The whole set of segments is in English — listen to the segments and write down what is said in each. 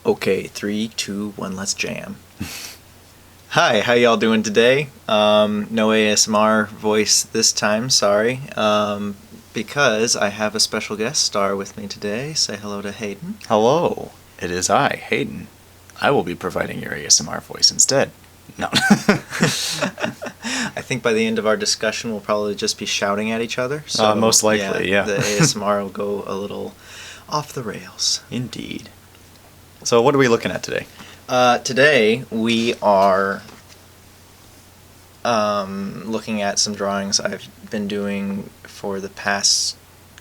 Okay, 3, 2, 1, let's jam. Hi, how y'all doing today? No ASMR voice this time, sorry. Because I have a special guest star with me today. Say hello to Hayden. Hello, it is I, Hayden. I will be providing your ASMR voice instead. No. I think by the end of our discussion, we'll probably just be shouting at each other. So most likely, yeah. The ASMR will go a little off the rails. Indeed. So what are we looking at today? Today, we are looking at some drawings I've been doing for the past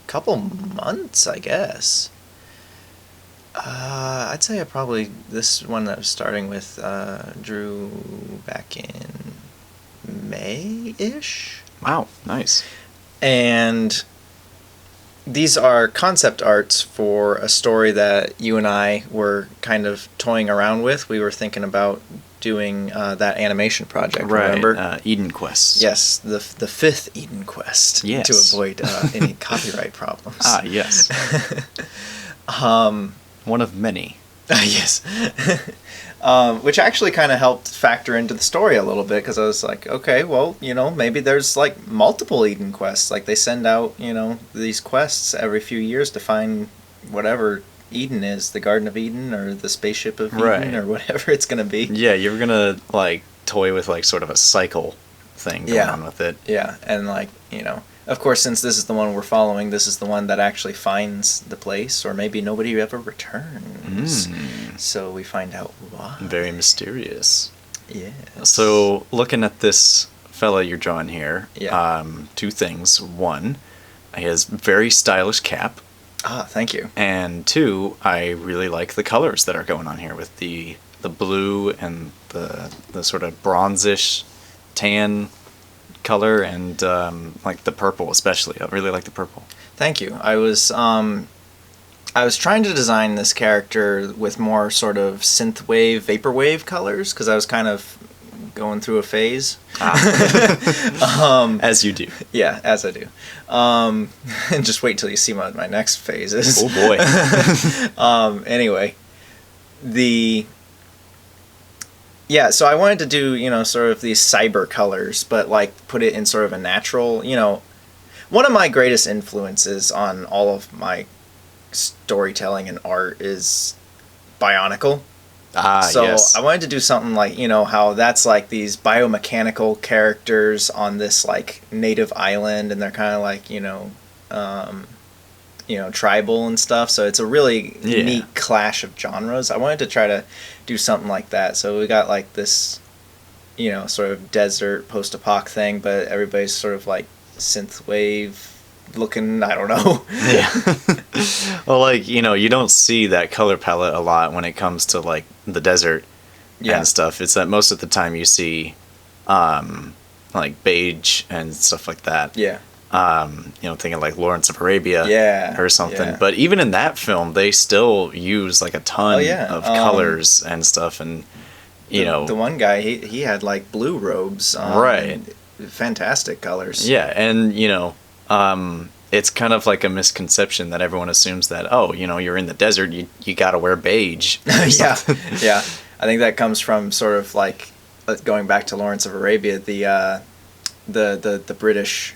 couple months, I guess. I'd say this one that I was starting with, drew back in May-ish. Wow, nice. And these are concept arts for a story that you and I were kind of toying around with. We were thinking about doing that animation project, remember? Eden Quest. Yes, the fifth Eden Quest. Yes. To avoid any copyright problems. Ah, yes. One of many. Yes. Which actually kind of helped factor into the story a little bit, because I was like, okay, well, maybe there's like multiple Eden quests. Like they send out, these quests every few years to find whatever Eden is, the Garden of Eden or the Spaceship of Eden or whatever it's going to be. Yeah, you're going to like toy with like sort of a cycle thing going on with it. Yeah, and like, of course, since this is the one we're following, this is the one that actually finds the place, or maybe nobody ever returns. So we find out why. Very mysterious. Yeah. So looking at this fella you're drawing here, Yeah. Two things. One, he has very stylish cap. Ah, thank you. And two, I really like the colors that are going on here with the blue and the sort of bronzish tan color, and like the purple especially. I really like the purple. Thank you. I was trying to design this character with more sort of synthwave, vaporwave colors, because I was kind of going through a phase. As you do. Yeah, as I do. And just wait till you see what my next phase is. Oh boy. Anyway, yeah, so I wanted to do, sort of these cyber colors, but like put it in sort of a natural, one of my greatest influences on all of my storytelling and art is Bionicle. So yes. I wanted to do something like, how that's like these biomechanical characters on this like native island, and they're kind of like, tribal and stuff. So it's a really neat clash of genres. I wanted to try to do something like that. So we got like this, sort of desert post-apoc thing, but everybody's sort of like synthwave looking, I don't know. Yeah. Well, like, you don't see that color palette a lot when it comes to like the desert and stuff. It's that most of the time you see like beige and stuff like that. Yeah. Thinking like Lawrence of Arabia or something. Yeah. But even in that film, they still use like a ton of colors and stuff. And, the one guy, he had like blue robes. Right. Fantastic colors. Yeah. And, it's kind of like a misconception that everyone assumes that, you're in the desert, you got to wear beige. Yeah. I think that comes from sort of like, going back to Lawrence of Arabia, the British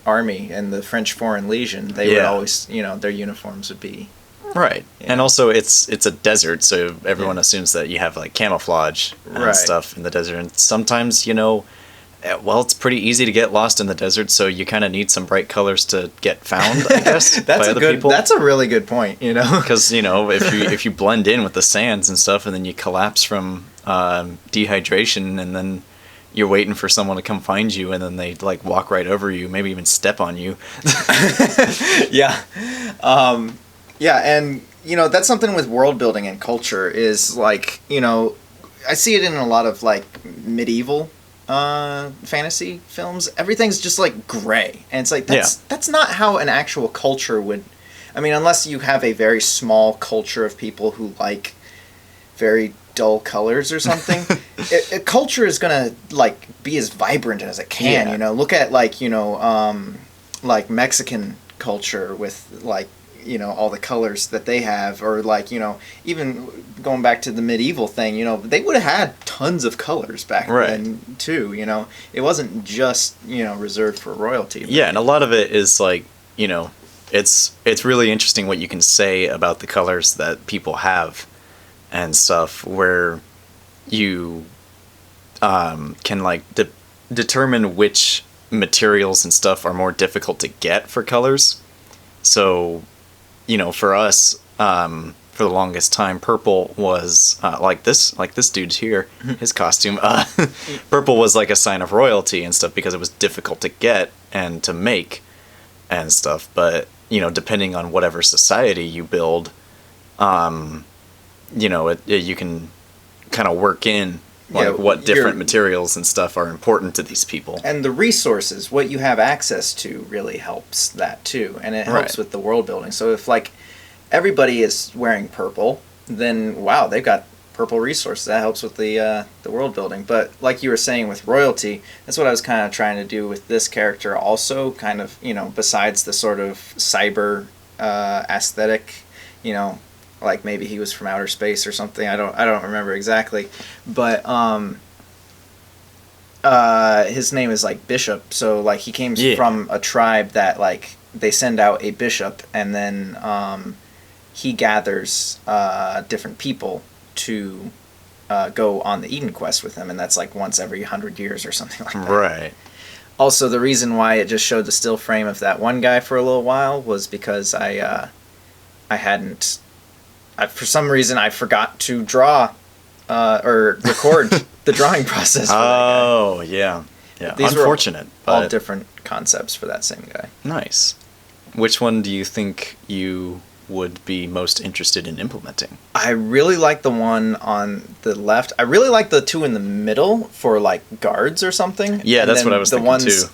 Army and the French Foreign Legion, they would always, their uniforms would be... Right. And also it's a desert, so everyone assumes that you have like camouflage and stuff in the desert. And sometimes, it's pretty easy to get lost in the desert, so you kind of need some bright colors to get found, I guess, by other people. That's a really good point, Because, if you blend in with the sands and stuff, and then you collapse from dehydration, and then you're waiting for someone to come find you, and then they like walk right over you, maybe even step on you. Yeah. And, that's something with world building and culture is like, I see it in a lot of like medieval fantasy films. Everything's just like gray, and it's like that's not how an actual culture would. I mean, unless you have a very small culture of people who like very dull colors or something. A culture is gonna like be as vibrant as it can. Look at like like Mexican culture with like you know, all the colors that they have, or like, you know, even going back to the medieval thing, you know, they would have had tons of colors back then too, you know. It wasn't just, you know, reserved for royalty. Yeah, and a lot of it is like, you know, it's really interesting what you can say about the colors that people have and stuff, where you can like determine which materials and stuff are more difficult to get for colors. So, you know, for us, for the longest time, purple was like this dude here, his costume. Purple was like a sign of royalty and stuff because it was difficult to get and to make and stuff. But, you know, depending on whatever society you build, you know, you can kind of work in like what different materials and stuff are important to these people. And the resources, what you have access to, really helps that too. And it helps with the world building. So if like everybody is wearing purple, then wow, they've got purple resources. That helps with the world building. But like you were saying with royalty, that's what I was kind of trying to do with this character also, kind of, you know, besides the sort of cyber aesthetic, you know, like maybe he was from outer space or something. I don't remember exactly, but his name is like Bishop. So like he came from a tribe that like they send out a bishop, and then he gathers different people to go on the Eden quest with him, and that's like once every 100 years or something like that. Right. Also, the reason why it just showed the still frame of that one guy for a little while was because I hadn't. For some reason, I forgot to draw or record the drawing process. For yeah. These unfortunate. Were all different concepts for that same guy. Nice. Which one do you think you would be most interested in implementing? I really like the one on the left. I really like the two in the middle for like guards or something. Yeah, and that's what I was thinking too.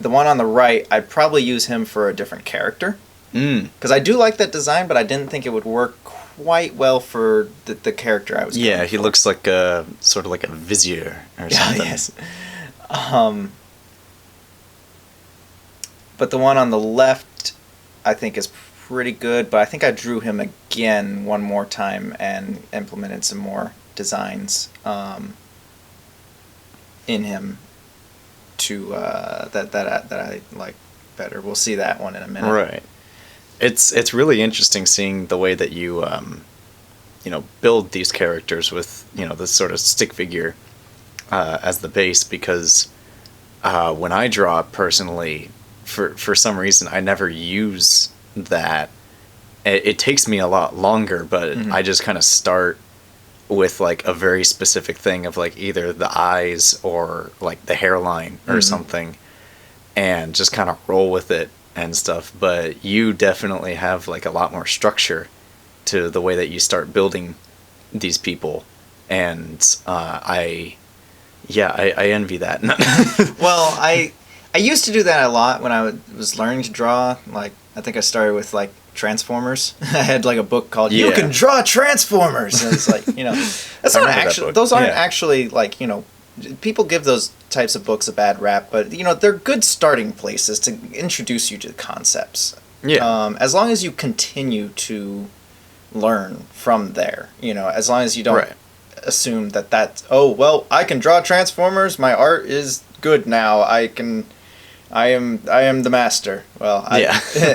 The one on the right, I'd probably use him for a different character. Because I do like that design, but I didn't think it would work quite well for the character I was going for. He looks like a sort of like a vizier or something. Yes. But the one on the left I think is pretty good, but I think I drew him again one more time and implemented some more designs in him to that I like better. We'll see that one in a minute. Right. It's really interesting seeing the way that you you know, build these characters with, you know, this sort of stick figure as the base, because when I draw personally, for some reason I never use that. It takes me a lot longer, but I just kind of start with like a very specific thing of like either the eyes or like the hairline or something, and just kind of roll with it and stuff. But you definitely have like a lot more structure to the way that you start building these people, and I envy that. Well, I used to do that a lot when I was learning to draw. Like I think I started with like Transformers. I had like a book called "You Can Draw Transformers," and it's like, you know, that's not actually. Those aren't actually like, you know, people give those types of books a bad rap, but you know, they're good starting places to introduce you to the concepts. Yeah. As long as you continue to learn from there, you know, as long as you don't assume that that's, oh well, I can draw Transformers, my art is good now, I am the master. Well,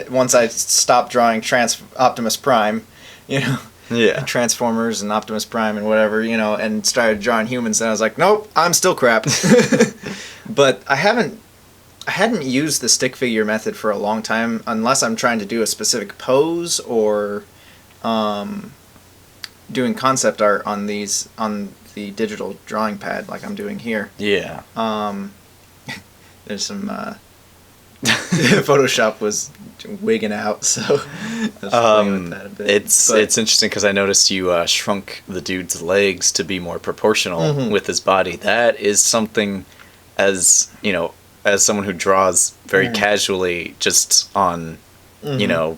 once I stopped drawing Optimus Prime, you know, Transformers and Optimus Prime and whatever, you know, and started drawing humans, and I was like, nope, I'm still crap. But I hadn't used the stick figure method for a long time, unless I'm trying to do a specific pose or doing concept art on the digital drawing pad like I'm doing here. Yeah. There's some Photoshop was wigging out, so I was playing with that a bit. It's interesting because I noticed you shrunk the dude's legs to be more proportional with his body. That is something, as you know, as someone who draws very casually, just on you know,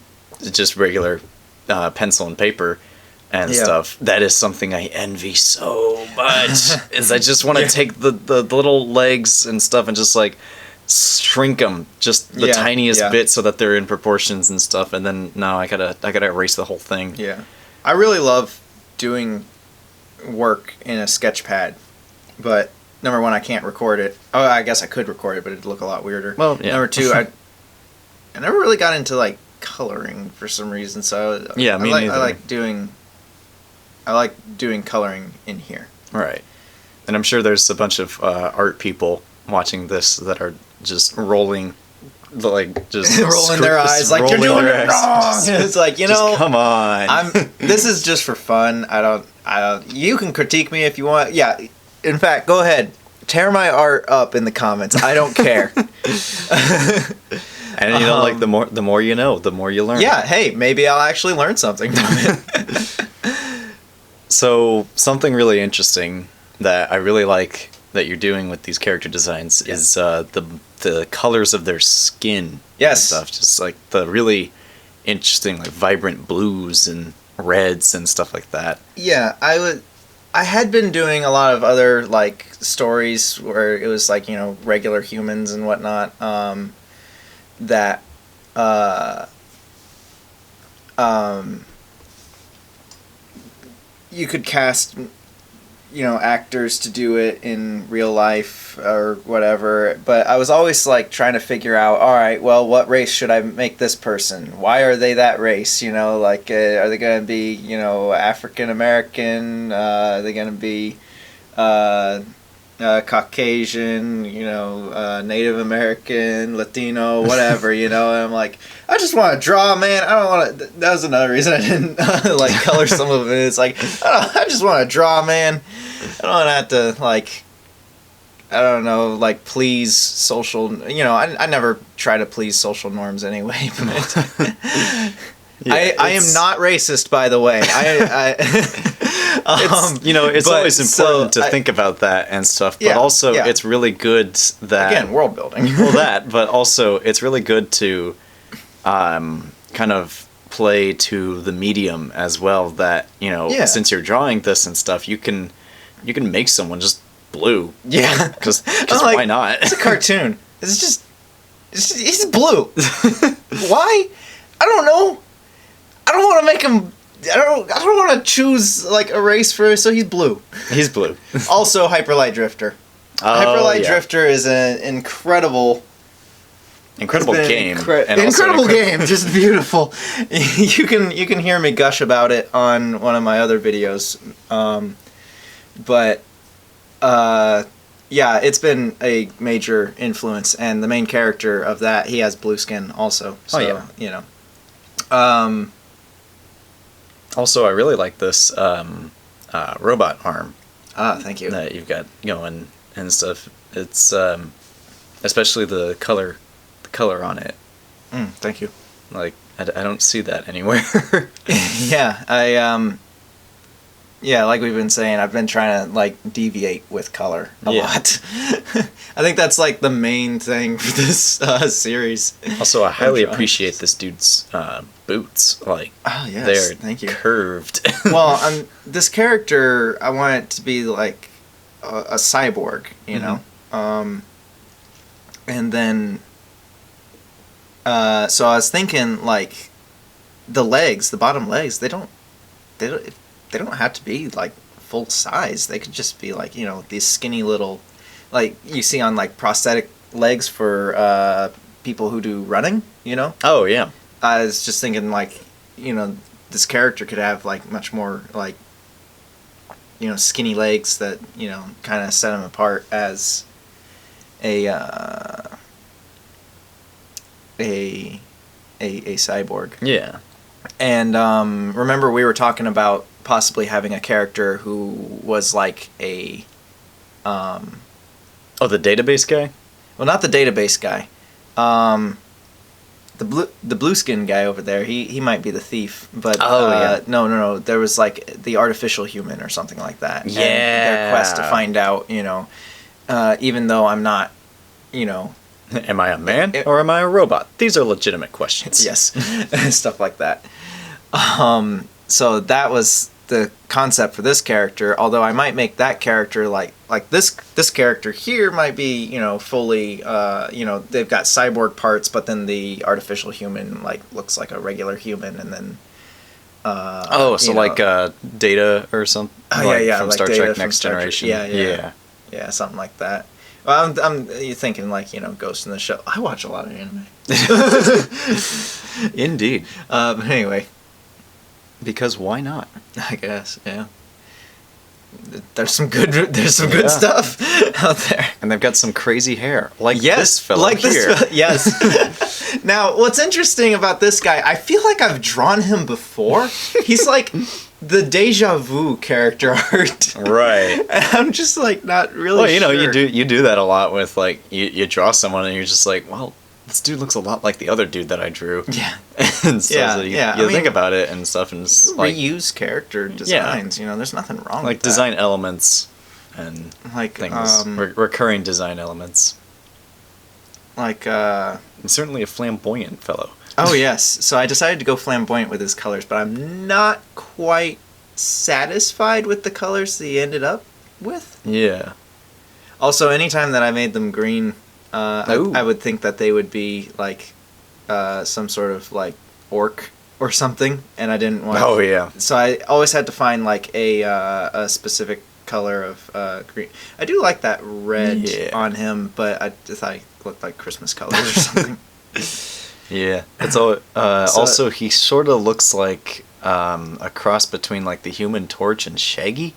just regular pencil and paper and stuff. That is something I envy so much. Is I just want to take the little legs and stuff and just like shrink them just the tiniest bit so that they're in proportions and stuff, and then now I gotta erase the whole thing. Yeah, I really love doing work in a sketch pad, but number one, I can't record it. Oh, I guess I could record it, but it'd look a lot weirder. Well, yeah. Number two, I never really got into like coloring for some reason, so yeah, me neither. I like doing coloring in here. Right, and I'm sure there's a bunch of art people watching this that are just rolling, like just rolling their eyes, like you're doing it wrong. It's like, you know, come on. This is just for fun. I don't. You can critique me if you want. Yeah, in fact, go ahead, tear my art up in the comments. I don't care. And you know, like the more you know, the more you learn. Yeah. Hey, maybe I'll actually learn something from it. So something really interesting that I really like that you're doing with these character designs is the colors of their skin. Yes. And stuff, just like the really interesting, like vibrant blues and reds and stuff like that. Yeah, I had been doing a lot of other like stories where it was like, you know, regular humans and whatnot. That you could cast, you know, actors to do it in real life or whatever, but I was always like trying to figure out, all right, well, what race should I make this person? Why are they that race? You know, like, are they going to be, you know, African American? Are they going to be Caucasian, you know, Native American, Latino, whatever, you know? And I'm like, I just want to draw, man. I don't want to. That was another reason I didn't like color some of it. It's like, I just want to draw, man. I don't want to have to, like, I don't know, like, please social, you know, I never try to please social norms anyway, but I am not racist, by the way. You know, it's always important to think about that and stuff, but also it's really good that... Again, world building. Well, that, but also it's really good to kind of play to the medium as well, that, you know, since you're drawing this and stuff, you can make someone just blue. Yeah. Because like, why not? It's a cartoon. He's blue. Why? I don't know. I don't want to make him... I don't want to choose like a race for, so he's blue. He's blue. Also, Hyperlight Drifter. Hyperlight Drifter is an incredible game. Incredible game, just beautiful. You can hear me gush about it on one of my other videos, but yeah, it's been a major influence, and the main character of that, he has blue skin also. So you know. Also, I really like this robot arm. Thank you. That you've got going and stuff. It's especially the color on it. Thank you. Like I don't see that anywhere. Yeah, yeah, like we've been saying, I've been trying to like deviate with color a lot. I think that's like the main thing for this series. Also, I highly appreciate this dude's boots. Like, they're thank you. Curved. Well, this character, I want it to be like a cyborg, you know, and then so I was thinking like the bottom legs, they don't have to be like full size. They could just be like, you know, these skinny little, like you see on like prosthetic legs for people who do running, you know? Oh, yeah. I was just thinking like, you know, this character could have like much more like, you know, skinny legs that, you know, kind of set him apart as a cyborg. Yeah. And remember we were talking about possibly having a character who was like a the database guy? Well, not the database guy. The blue skin guy over there, he might be the thief, but no, there was like the artificial human or something like that. Yeah. And their quest to find out, you know, even though I'm not, you know, am I a man or am I a robot? These are legitimate questions. Yes. Stuff like that. So that was the concept for this character. Although I might make that character like this character here might be, you know, fully, you know, they've got cyborg parts, but then the artificial human like looks like a regular human, and then. So like Data or something. Oh like yeah, from like Star Data Trek from Next Star Trek. Generation. Yeah, something like that. Well, you're thinking like, you know, Ghost in the Shell. I watch a lot of anime. Indeed. But anyway, because why not? I guess, yeah. There's some good stuff out there, and they've got some crazy hair, like this fellow here. Yes. Now, what's interesting about this guy? I feel like I've drawn him before. He's like the deja vu character art, right? And I'm just like not really. Well, you know, sure. you do that a lot with like you draw someone and you're just like, well, this dude looks a lot like the other dude that I drew. Yeah. And stuff. So you think about it and stuff, and it's like reuse character designs. You know, there's nothing wrong like with design that. elements and like things, recurring design elements. Like and certainly a flamboyant fellow. Oh yes. So I decided to go flamboyant with his colors, but I'm not quite satisfied with the colors that he ended up with. Yeah. Also, anytime that I made them green, I would think that they would be like some sort of like orc or something, and I didn't want. Oh yeah. So I always had to find like a specific color of green. I do like that red on him, but I just thought he looked like Christmas colors or something. Yeah, it's all. Also, he sort of looks like a cross between like the Human Torch and Shaggy.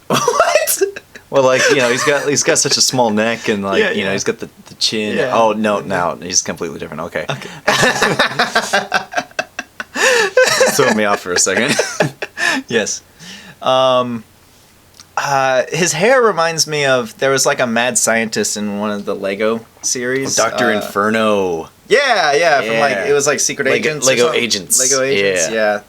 What? Well, like, you know, he's got such a small neck, and like you know, he's got the chin. Yeah. Oh no, he's completely different. Okay. Throw me off for a second. Yes. His hair reminds me of, there was like a mad scientist in one of the Lego series. Dr. Inferno. Yeah, from like, it was like Secret Agents. Lego Agents. Lego Agents. Yeah.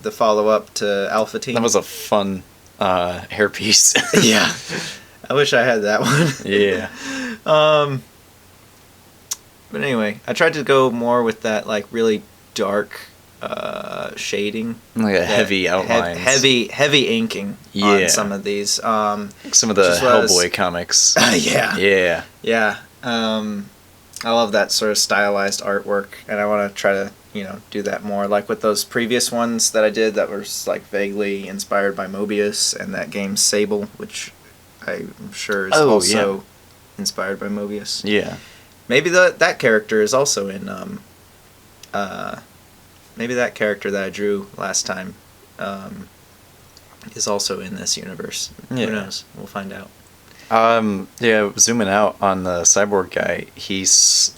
The follow up to Alpha Team. That was a fun hairpiece. Yeah. I wish I had that one. Yeah. But anyway, I tried to go more with that like really dark shading, like a heavy outline, heavy inking on some of these. Some of the Hellboy comics. Yeah. I love that sort of stylized artwork, and I want to try to do that more. Like with those previous ones that I did that were like vaguely inspired by Mobius and that game Sable, which I'm sure is also inspired by Mobius. Yeah. Maybe that character is also in. Maybe that character that I drew last time is also in this universe. Yeah. Who knows? We'll find out. Zooming out on the cyborg guy, he's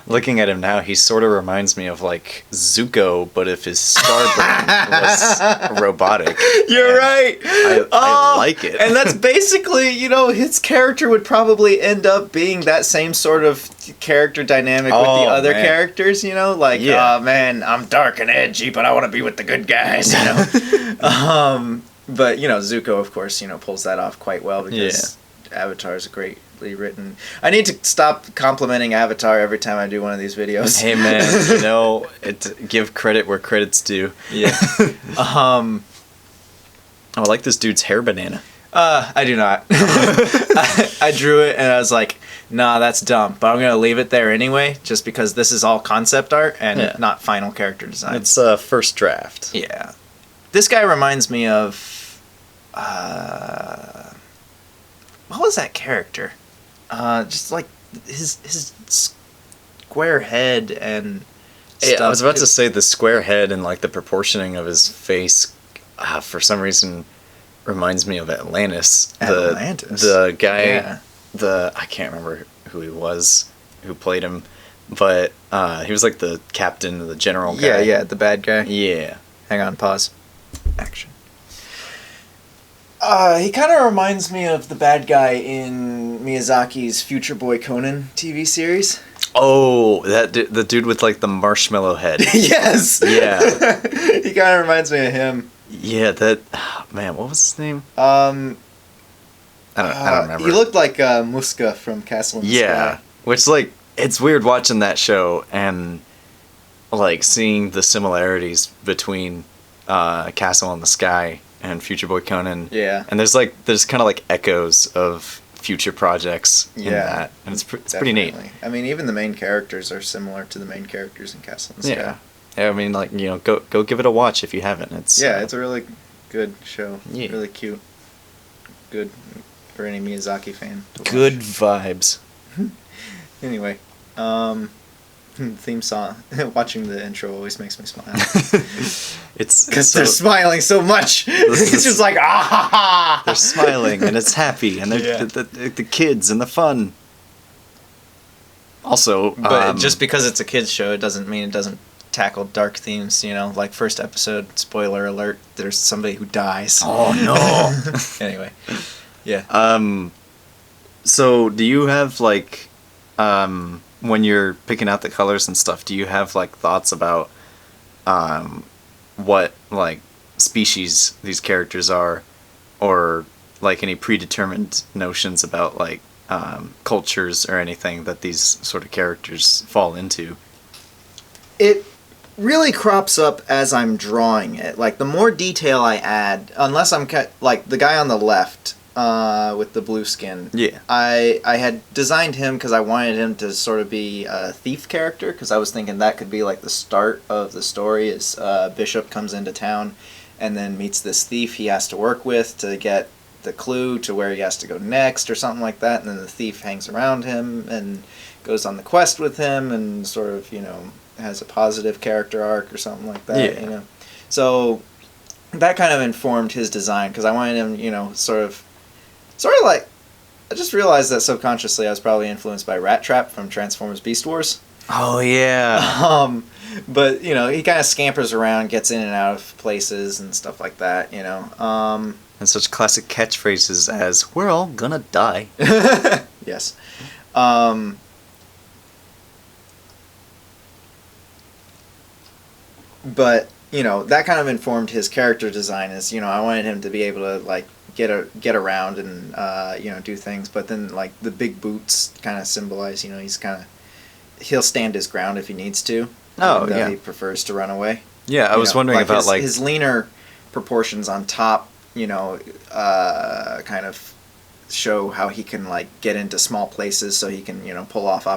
looking at him now. He sort of reminds me of like Zuko, but if his starburn was robotic. You're right. I like it, and that's basically his character would probably end up being that same sort of character dynamic with the other characters. Like, oh man, I'm dark and edgy, but I want to be with the good guys. But Zuko, of course, pulls that off quite well because Avatar is greatly written. I need to stop complimenting Avatar every time I do one of these videos. Hey man, give credit where credit's due. Yeah. I like this dude's hair banana. I do not. I drew it and I was like, nah, that's dumb. But I'm gonna leave it there anyway, just because this is all concept art and not final character design. It's first draft. Yeah. This guy reminds me of what was that character? Just like his square head and stuff. I was about to say the square head and like the proportioning of his face for some reason reminds me of Atlantis. The guy I can't remember who he was who played him, but he was like the captain, the general guy. Yeah, the bad guy. Yeah. Hang on, pause. Action. He kind of reminds me of the bad guy in Miyazaki's Future Boy Conan TV series. Oh, the dude with like the marshmallow head. Yes. Yeah. He kind of reminds me of him. Yeah, man, what was his name? I don't remember. He looked like Muska from Castle in the Sky. Which like it's weird watching that show and like seeing the similarities between Castle in the Sky and Future Boy Conan. Yeah. And there's kind of like echoes of future projects in that, and it's pretty neat. I mean, even the main characters are similar to the main characters in Castle in the Sky. Yeah, I mean, like, you know, go give it a watch if you haven't. It's it's a really good show. Yeah. Really cute. Good for any Miyazaki fan. Good vibes. Anyway, theme song. Watching the intro always makes me smile. It's because they're smiling so much. It's just like ah. They're smiling and it's happy and they're the kids and the fun. Also, but just because it's a kids show, it doesn't mean it doesn't tackle dark themes. You know, like first episode, spoiler alert: there's somebody who dies. Oh no. Anyway, yeah. So do you have like, when you're picking out the colors and stuff, do you have like thoughts about, what like species these characters are, or like any predetermined notions about like cultures or anything that these sort of characters fall into? It really crops up as I'm drawing it. Like the more detail I add, unless I'm like the guy on the left with the blue skin. Yeah. I had designed him because I wanted him to sort of be a thief character, because I was thinking that could be like the start of the story is Bishop comes into town and then meets this thief he has to work with to get the clue to where he has to go next or something like that, and then the thief hangs around him and goes on the quest with him and sort of, you know, has a positive character arc or something like that, you know. So that kind of informed his design, because I wanted him, you know, sort of like, I just realized that subconsciously I was probably influenced by Rat Trap from Transformers Beast Wars. Oh yeah. But you know, he kind of scampers around, gets in and out of places and stuff like that, you know. And such classic catchphrases as "We're all gonna die." Yes. But you know, that kind of informed his character design. Is, you know, I wanted him to be able to like get around and you know, do things. But then like the big boots kind of symbolize, you know, he'll stand his ground if he needs to. Oh yeah. He prefers to run away. Yeah, I was wondering about like his leaner proportions on top. You know, kind of show how he can like get into small places, so he can, you know, pull off